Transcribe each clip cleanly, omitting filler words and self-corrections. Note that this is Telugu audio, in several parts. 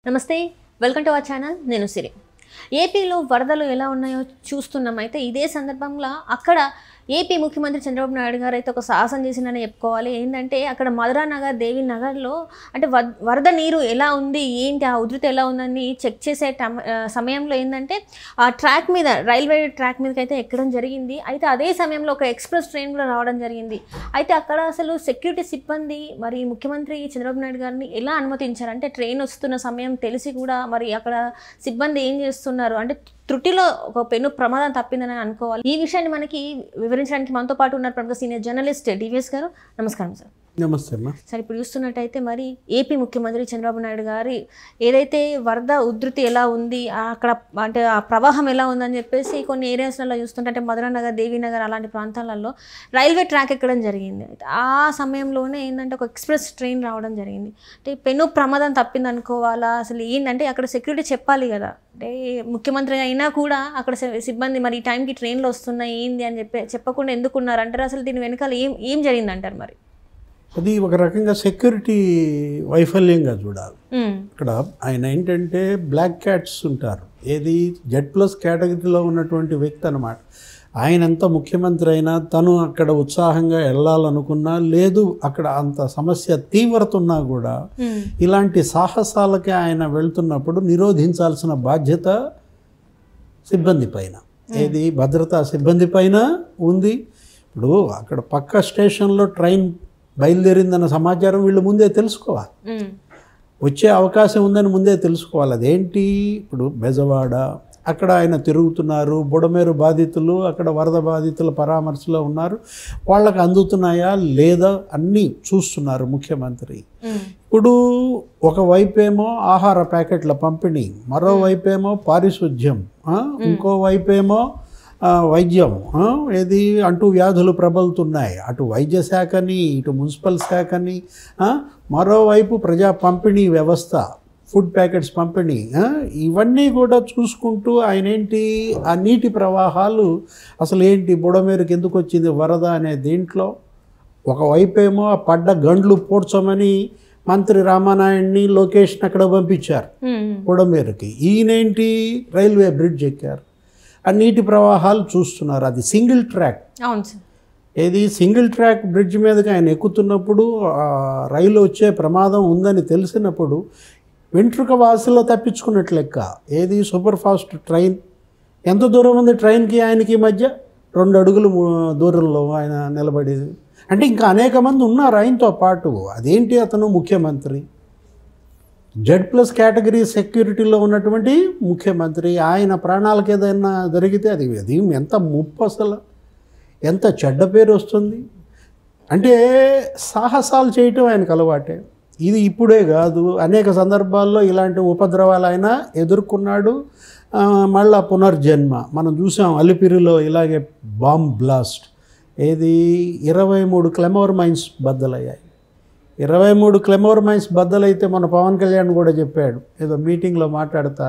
నమస్తే, వెల్కమ్ టు అవర్ ఛానల్. నేను సిరి. ఏపీలో వరదలు ఎలా ఉన్నాయో చూస్తున్నాం. అయితే ఇదే సందర్భంలో అక్కడ ఏపీ ముఖ్యమంత్రి చంద్రబాబు నాయుడు గారు అయితే ఒక సాహసం చేసిందని చెప్పుకోవాలి. ఏంటంటే అక్కడ మధురా నగర్, దేవి నగర్లో అంటే వరద నీరు ఎలా ఉంది, ఏంటి ఆ ఉధృతి ఎలా ఉందని చెక్ చేసే సమయంలో ఏంటంటే ఆ ట్రాక్ మీద, రైల్వే ట్రాక్ మీదకి అయితే ఎక్కడం జరిగింది. అయితే అదే సమయంలో ఒక ఎక్స్ప్రెస్ ట్రైన్ కూడా రావడం జరిగింది. అయితే అక్కడ అసలు సెక్యూరిటీ సిబ్బంది మరి ముఖ్యమంత్రి చంద్రబాబు నాయుడు గారిని ఎలా అనుమతించారు అంటే, ట్రైన్ వస్తున్న సమయం తెలిసి కూడా మరి అక్కడ సిబ్బంది ఏం చేస్తున్నారు అంటే త్రుటిలో ఒక పెను ప్రమాదం తప్పిందని అనుకోవాలి. ఈ విషయాన్ని మనకి వివరించడానికి మనతో పాటు ఉన్నారు ప్రముఖ సీనియర్ జర్నలిస్ట్ డివిఎస్ గారు. నమస్కారం సార్. నమస్తే అమ్మా. సార్, ఇప్పుడు చూస్తున్నట్టయితే మరి ఏపీ ముఖ్యమంత్రి చంద్రబాబు నాయుడు గారి ఏదైతే వరద ఉధృతి ఎలా ఉంది, అక్కడ అంటే ఆ ప్రవాహం ఎలా ఉందని చెప్పేసి కొన్ని ఏరియాస్లలో చూస్తుంటే, అంటే మధురా నగర్, దేవి నగర్ అలాంటి ప్రాంతాలలో రైల్వే ట్రాక్ ఎక్కడం జరిగింది. ఆ సమయంలోనే ఏంటంటే ఒక ఎక్స్ప్రెస్ ట్రైన్ రావడం జరిగింది. అంటే పెను ప్రమాదం తప్పింది అనుకోవాలా? అసలు ఏంటంటే అక్కడ సెక్యూరిటీ చెప్పాలి కదా, అంటే ముఖ్యమంత్రి అయినా కూడా అక్కడ సిబ్బంది మరి ఈ టైంకి ట్రైన్లు వస్తున్నాయి ఏంది అని చెప్పకుండా ఎందుకున్నారు అంటారు? అసలు దీని వెనకాల ఏం జరిగింది అంటారు? మరి అది ఒక రకంగా సెక్యూరిటీ వైఫల్యంగా చూడాలి. ఇక్కడ ఆయన ఏంటంటే బ్లాక్ క్యాట్స్ ఉంటారు, ఏది Z+ కేటగిరీలో ఉన్నటువంటి వ్యక్తి అనమాట. ఆయన ఎంత ముఖ్యమంత్రి అయినా తను అక్కడ ఉత్సాహంగా వెళ్ళాలనుకున్నా, లేదు అక్కడ అంత సమస్య తీవ్రత ఉన్నా కూడా ఇలాంటి సాహసాలకి ఆయన వెళ్తున్నప్పుడు నిరోధించాల్సిన బాధ్యత సిబ్బంది పైన, ఏది భద్రతా సిబ్బంది పైన ఉంది. ఇప్పుడు అక్కడ పక్క స్టేషన్లో ట్రైన్ బయలుదేరిందన్న సమాచారం వీళ్ళు ముందే తెలుసుకోవాలి, వచ్చే అవకాశం ఉందని ముందే తెలుసుకోవాలి. అదేంటి, ఇప్పుడు బెజవాడ అక్కడ ఆయన తిరుగుతున్నారు, బుడమేరు బాధితులు అక్కడ వరద బాధితుల పరామర్శలో ఉన్నారు, వాళ్ళకి అందుతున్నాయా లేదా అన్నీ చూస్తున్నారు ముఖ్యమంత్రి. ఇప్పుడు ఒకవైపేమో ఆహార ప్యాకెట్ల పంపిణీ, మరోవైపేమో పారిశుధ్యం, ఇంకోవైపేమో వైద్యం, ఏది అంటూ వ్యాధులు ప్రబలుతున్నాయి. అటు వైద్య శాఖని, ఇటు మున్సిపల్ శాఖని, మరోవైపు ప్రజా పంపిణీ వ్యవస్థ, ఫుడ్ ప్యాకెట్స్ పంపిణీ, ఇవన్నీ కూడా చూసుకుంటూ ఆయన ఏంటి ఆ నీటి ప్రవాహాలు అసలు ఏంటి, బుడమేరుకి ఎందుకు వచ్చింది వరద అనే దీంట్లో ఒకవైపేమో ఆ పడ్డ గండ్లు పోడ్చమని మంత్రి రామానాయుడిని, లోకేష్ని అక్కడ పంపించారు బుడమేరుకి. ఈయనేంటి రైల్వే బ్రిడ్జ్ ఎక్కారు, ఆ నీటి ప్రవాహాలు చూస్తున్నారు. అది సింగిల్ ట్రాక్, ఏది సింగిల్ ట్రాక్ బ్రిడ్జ్ మీదకి ఆయన ఎక్కుతున్నప్పుడు రైలు వచ్చే ప్రమాదం ఉందని తెలిసినప్పుడు వెంట్రుక వాసులో తప్పించుకున్నట్లు లెక్క. ఏది సూపర్ ఫాస్ట్ ట్రైన్, ఎంత దూరం ఉంది ట్రైన్కి ఆయనకి మధ్య? 2 అడుగులు దూరంలో ఆయన నిలబడేది. అంటే ఇంకా అనేక మంది ఉన్నారు ఆయనతో పాటు. అదేంటి, అతను ముఖ్యమంత్రి, Z+ కేటగిరీ సెక్యూరిటీలో ఉన్నటువంటి ముఖ్యమంత్రి. ఆయన ప్రాణాలకు ఏదైనా జరిగితే అది ఎంత ముప్పు, అసలు ఎంత చెడ్డ పేరు వస్తుంది. అంటే సాహసాలు చేయటం ఆయనకు అలవాటే. ఇది ఇప్పుడే కాదు, అనేక సందర్భాల్లో ఇలాంటి ఉపద్రవాలు ఆయన ఎదుర్కొన్నాడు. మళ్ళా పునర్జన్మ మనం చూసాం. అలిపిరిలో ఇలాగే బాంబ్ బ్లాస్ట్, ఏది 23 క్లెమోర్ మైన్స్ బద్దలయ్యాయి. 23 క్లెమోర్ మైన్స్ బద్దలైతే మన పవన్ కళ్యాణ్ కూడా చెప్పాడు ఏదో మీటింగ్లో మాట్లాడుతా,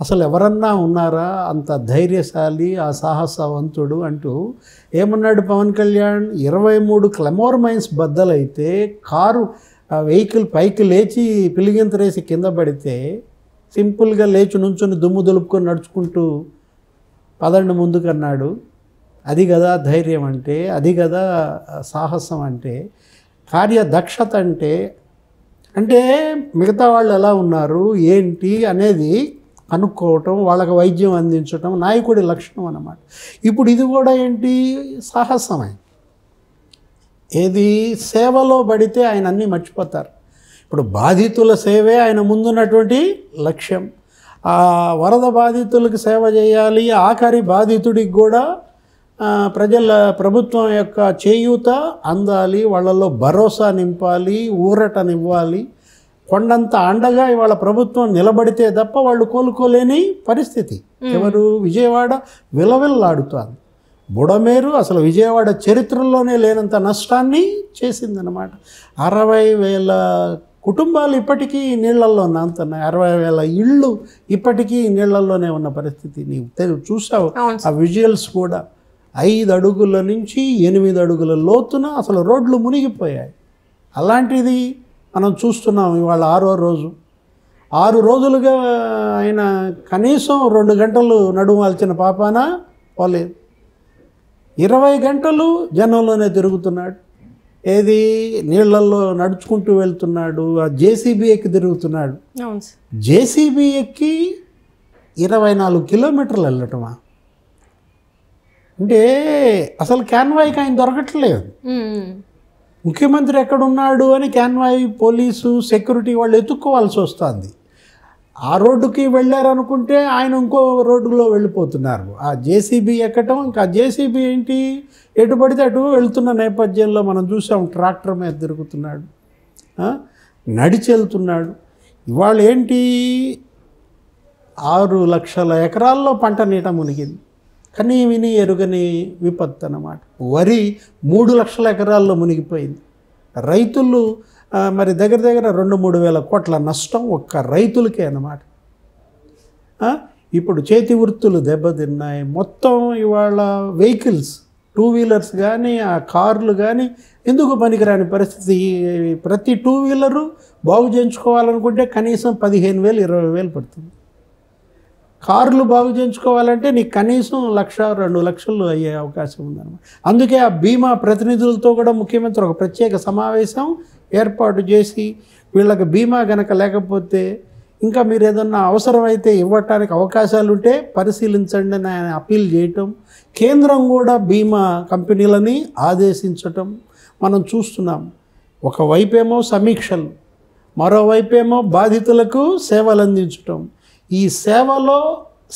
అసలు ఎవరన్నా ఉన్నారా అంత ధైర్యశాలి, ఆ సాహసవంతుడు అంటూ ఏమన్నాడు పవన్ కళ్యాణ్? 23 క్లెమోర్ మైన్స్ బద్దలైతే కారు వెహికల్ పైకి లేచి పిలిగింతరేసి కింద పడితే సింపుల్గా లేచి నుంచుని దుమ్ము దులుపుకొని నడుచుకుంటూ పదండి ముందుకన్నాడు. అది కదా ధైర్యం అంటే, అది కదా సాహసం అంటే, కార్యదక్షత అంటే. అంటే మిగతా వాళ్ళు ఎలా ఉన్నారు ఏంటి అనేది కనుక్కోవటం, వాళ్ళకి వైద్యం అందించటం నాయకుడి లక్షణం అన్నమాట. ఇప్పుడు ఇది కూడా ఏంటి, సాహసమే. ఏది సేవలో పడితే ఆయన అన్నీ మర్చిపోతారు. ఇప్పుడు బాధితుల సేవే ఆయన ముందున్నటువంటి లక్ష్యం. ఆ వరద బాధితులకు సేవ చేయాలి, ఆఖరి బాధితుడికి కూడా ప్రభుత్వం యొక్క చేయూత అందాలి, వాళ్ళలో భరోసా నింపాలి, ఊరటనివ్వాలి. కొండంత అండగా ఇవాళ ప్రభుత్వం నిలబడితే తప్ప వాళ్ళు కోలుకోలేని పరిస్థితి. ఎవరు? విజయవాడ విలవిల్లాడుతోంది. బుడమేరు అసలు విజయవాడ చరిత్రలోనే లేనంత నష్టాన్ని చేసిందనమాట. 60,000 కుటుంబాలు ఇప్పటికీ నీళ్లల్లో నాంతున్నాయి. 60,000 ఇళ్ళు ఇప్పటికీ నీళ్లలోనే ఉన్న పరిస్థితి. నీవు చూసావు ఆ విజువల్స్ కూడా. 5 అడుగుల నుంచి 8 అడుగుల లోతున అసలు రోడ్లు మునిగిపోయాయి. అలాంటిది మనం చూస్తున్నాం ఇవాళ 6వ రోజు. 6 రోజులుగా ఆయన కనీసం 2 గంటలు నడువాల్సిన పాపాన పోలేదు. 20 గంటలు జనంలోనే తిరుగుతున్నాడు. ఏది నీళ్ళల్లో నడుచుకుంటూ వెళ్తున్నాడు. ఆ జేసీబీ ఎక్కి తిరుగుతున్నాడు. జేసీబీ ఎక్కి 24 కిలోమీటర్లు వెళ్ళటమా అంటే అసలు క్యాన్వాయ్కి ఆయన దొరకట్లేదు. ముఖ్యమంత్రి ఎక్కడున్నాడు అని క్యాన్వాయ్ పోలీసు సెక్యూరిటీ వాళ్ళు ఎత్తుక్కోవాల్సి వస్తుంది. ఆ రోడ్డుకి వెళ్ళారనుకుంటే ఆయన ఇంకో రోడ్డులో వెళ్ళిపోతున్నారు. ఆ జేసీబీ ఎక్కటం, ఇంకా జేసీబీ ఏంటి ఎటు పడితే అటు వెళ్తున్న నేపథ్యంలో మనం చూసాం. ట్రాక్టర్ మీద తిరుగుతున్నాడు, నడిచి వెళ్తున్నాడు. ఇవాళ ఏంటి 6 లక్షల ఎకరాల్లో పంట నీట మునిగింది. కనీ విని ఎరుగని విపత్తు అన్నమాట. వరి 3 లక్షల ఎకరాల్లో మునిగిపోయింది. రైతులు మరి దగ్గర 2-3 వేల కోట్ల నష్టం ఒక్క రైతులకే అన్నమాట. ఇప్పుడు చేతి వృత్తులు దెబ్బతిన్నాయి. మొత్తం ఇవాళ వెహికల్స్, 2 వీలర్స్ కానీ ఆ కార్లు కానీ ఎందుకు పనికిరాని పరిస్థితి. ప్రతి 2 వీలరు బాగు చేయించుకోవాలనుకుంటే కనీసం 15,000-20,000 పడుతుంది. కార్లు బాగు చేయించుకోవాలంటే నీకు కనీసం 1,00,000-2 లక్షలు అయ్యే అవకాశం ఉందన్నమాట. అందుకే ఆ బీమా ప్రతినిధులతో కూడా ముఖ్యమంత్రి ఒక ప్రత్యేక సమావేశం ఏర్పాటు చేసి వీళ్ళకి బీమా గనక లేకపోతే ఇంకా మీరు ఏదన్నా అవసరమైతే ఇవ్వటానికి అవకాశాలు ఉంటే పరిశీలించండి అని ఆయన అప్పీల్ చేయటం, కేంద్రం కూడా బీమా కంపెనీలని ఆదేశించటం మనం చూస్తున్నాం. ఒకవైపేమో సమీక్షలు, మరోవైపేమో బాధితులకు సేవలు అందించటం. ఈ సేవలో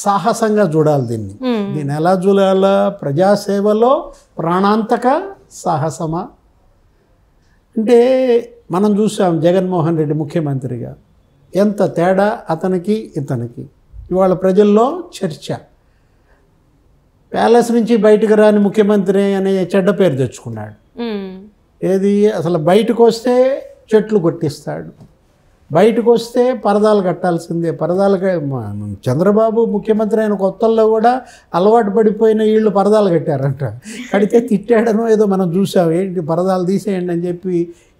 సాహసంగా చూడాలి దీన్ని ఎలా చూడాలా? ప్రజాసేవలో ప్రాణాంతక సాహసమా అంటే మనం చూసాం. జగన్మోహన్ రెడ్డి ముఖ్యమంత్రిగా ఎంత తేడా అతనికి ఇతనికి. ఇవాళ ప్రజల్లో చర్చ. ప్యాలెస్ నుంచి బయటకు రాని ముఖ్యమంత్రి అనే చెడ్డ పేరు తెచ్చుకున్నాడు. ఏది అసలు బయటకు వస్తే చెట్లు కొట్టిస్తాడు, బయటకు వస్తే పరదాలు కట్టాల్సిందే. చంద్రబాబు ముఖ్యమంత్రి అయిన కొత్తల్లో కూడా అలవాటు పడిపోయిన వీళ్ళు పరదాలు కట్టారంట. కడితే తిట్టాడనో ఏదో మనం చూసాం. ఏంటి పరదాలు తీసేయండి అని చెప్పి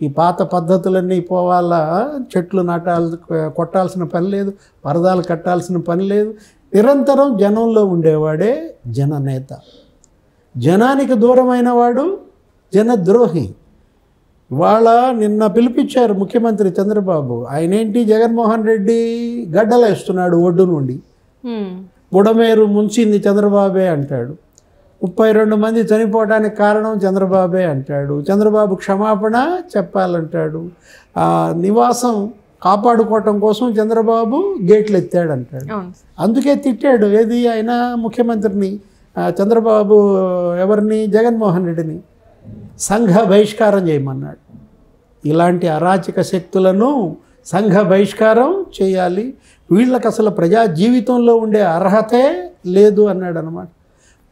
ఈ పాత పద్ధతులన్నీ పోవాలా, చెట్లు కొట్టాల్సిన పని లేదు, పరదాలు కట్టాల్సిన పని లేదు. నిరంతరం జనంలో ఉండేవాడే జననేత. జనానికి దూరమైన వాడు జనద్రోహి. ఇవాళ నిన్న పిలిపించారు ముఖ్యమంత్రి చంద్రబాబు. ఆయనేంటి జగన్మోహన్ రెడ్డి గడ్డలేస్తున్నాడు ఒడ్డు నుండి. బుడమేరు ముంచింది చంద్రబాబే అంటాడు. 32 మంది చనిపోవడానికి కారణం చంద్రబాబే అంటాడు. చంద్రబాబు క్షమాపణ చెప్పాలంటాడు. ఆ నివాసం కాపాడుకోవటం కోసం చంద్రబాబు గేట్లు ఎత్తాడంటాడు. అందుకే తిట్టాడు. ఏది ఆయన ముఖ్యమంత్రిని, చంద్రబాబు ఎవరిని, జగన్మోహన్ రెడ్డిని సంఘ బహిష్కారం చేయమన్నాడు. ఇలాంటి అరాచక శక్తులను సంఘ బహిష్కారం చేయాలి. వీళ్ళకి అసలు ప్రజా జీవితంలో ఉండే అర్హతే లేదు అన్నాడు అన్నమాట.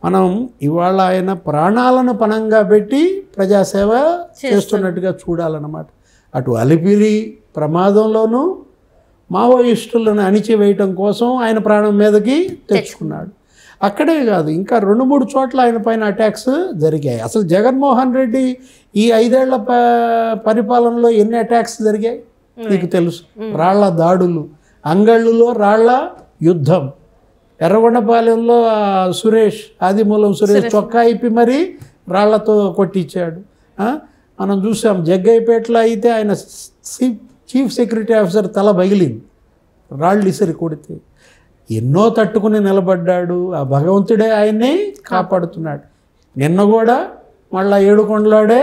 మనం ఇవాళ ఆయన ప్రాణాలను పణంగా పెట్టి ప్రజాసేవ చేస్తున్నట్టుగా చూడాలన్నమాట. అటు అలిపిరి ప్రమాదంలోనూ మావోయిస్టులను అణిచివేయటం కోసం ఆయన ప్రాణం మీదకి తెచ్చుకున్నాడు. అక్కడే కాదు, ఇంకా 2-3 చోట్ల ఆయన పైన అటాక్స్ జరిగాయి. అసలు జగన్మోహన్ రెడ్డి ఈ 5 ఏళ్ల పరిపాలనలో ఎన్ని అటాక్స్ జరిగాయి మీకు తెలుసు. రాళ్ల దాడులు, అంగళ్ళులో రాళ్ల యుద్ధం, ఎర్రగొండపాలెంలో సురేష్, ఆదిమూలం సురేష్ చొక్కా ఇప్పి మరీ రాళ్లతో కొట్టించాడు. మనం చూసాం జగ్గయ్యపేటలో అయితే ఆయన చీఫ్ సెక్యూరిటీ ఆఫీసర్ తల పగిలింది రాళ్ళు ఇసరి కొడితే. ఎన్నో తట్టుకుని నిలబడ్డాడు. ఆ భగవంతుడే ఆయన్ని కాపాడుతున్నాడు. నిన్న కూడా మళ్ళా ఏడుకొండలాడే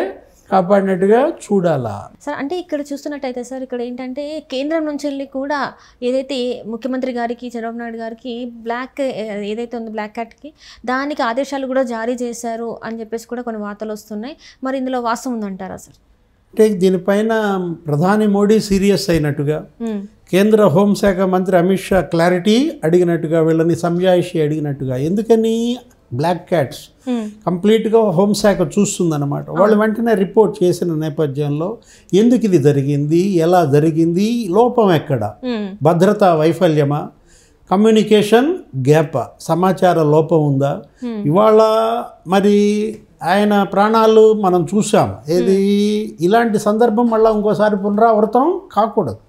కాపాడినట్టుగా చూడాలా సార్. అంటే ఇక్కడ చూస్తున్నట్టయితే సార్, ఇక్కడ ఏంటంటే కేంద్రం నుంచి వెళ్ళి కూడా ఏదైతే ముఖ్యమంత్రి గారికి, చంద్రబాబు నాయుడు గారికి బ్లాక్ ఏదైతే ఉందో బ్లాక్ క్యాట్కి, దానికి ఆదేశాలు కూడా జారీ చేశారు అని చెప్పేసి కూడా కొన్ని వార్తలు వస్తున్నాయి. మరి ఇందులో వాస్తవం ఉందంటారా సార్? అంటే దీనిపైన ప్రధాని మోడీ సీరియస్ అయినట్టుగా, కేంద్ర హోంశాఖ మంత్రి అమిత్ షా క్లారిటీ అడిగినట్టుగా, వీళ్ళని సంజాయిషి అడిగినట్టుగా. ఎందుకని బ్లాక్ క్యాట్స్ కంప్లీట్గా హోంశాఖ చూస్తుందన్నమాట. వాళ్ళు వెంటనే రిపోర్ట్ చేసిన నేపథ్యంలో ఎందుకు ఇది జరిగింది, ఎలా జరిగింది, లోపం ఎక్కడ, భద్రతా వైఫల్యమా, కమ్యూనికేషన్ గ్యాపా, సమాచార లోపం ఉందా. ఇవాళ మరి ఆయన ప్రాణాలు మనం చూసాం. ఏది ఇలాంటి సందర్భం మళ్ళీ ఇంకోసారి పునరావృతం కాకూడదు.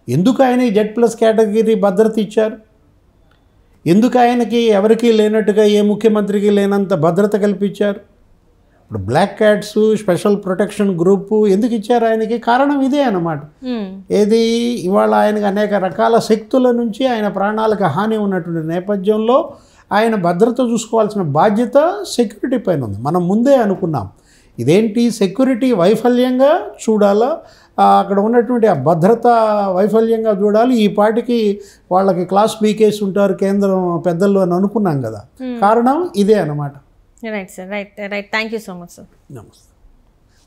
ఎందుకు ఆయన ఈ Z+ కేటగిరీ భద్రత ఇచ్చారు? ఎందుకు ఆయనకి ఎవరికీ లేనట్టుగా ఏ ముఖ్యమంత్రికి లేనంత భద్రత కల్పించారు? ఇప్పుడు black cats special protection group ఎందుకు ఇచ్చారు ఆయనకి? కారణం ఇదే అన్నమాట. ఏది ఇవాళ ఆయనకు అనేక రకాల శక్తుల నుంచి ఆయన ప్రాణాలకు హాని ఉన్నటువంటి నేపథ్యంలో ఆయన భద్రత చూసుకోవాల్సిన బాధ్యత సెక్యూరిటీ పైన ఉంది. మనం ముందే అనుకున్నాం ఇదేంటి సెక్యూరిటీ వైఫల్యంగా చూడాలా, అక్కడ ఉన్నటువంటి ఆ భద్రత వైఫల్యంగా చూడాలి, ఈ పాటికి వాళ్ళకి క్లాస్ పీకేసి ఉంటారు కేంద్రం పెద్దలు అని అనుకున్నాం కదా. కారణం ఇదే అన్నమాట. Right sir, right. Thank you so much sir. నమస్తే.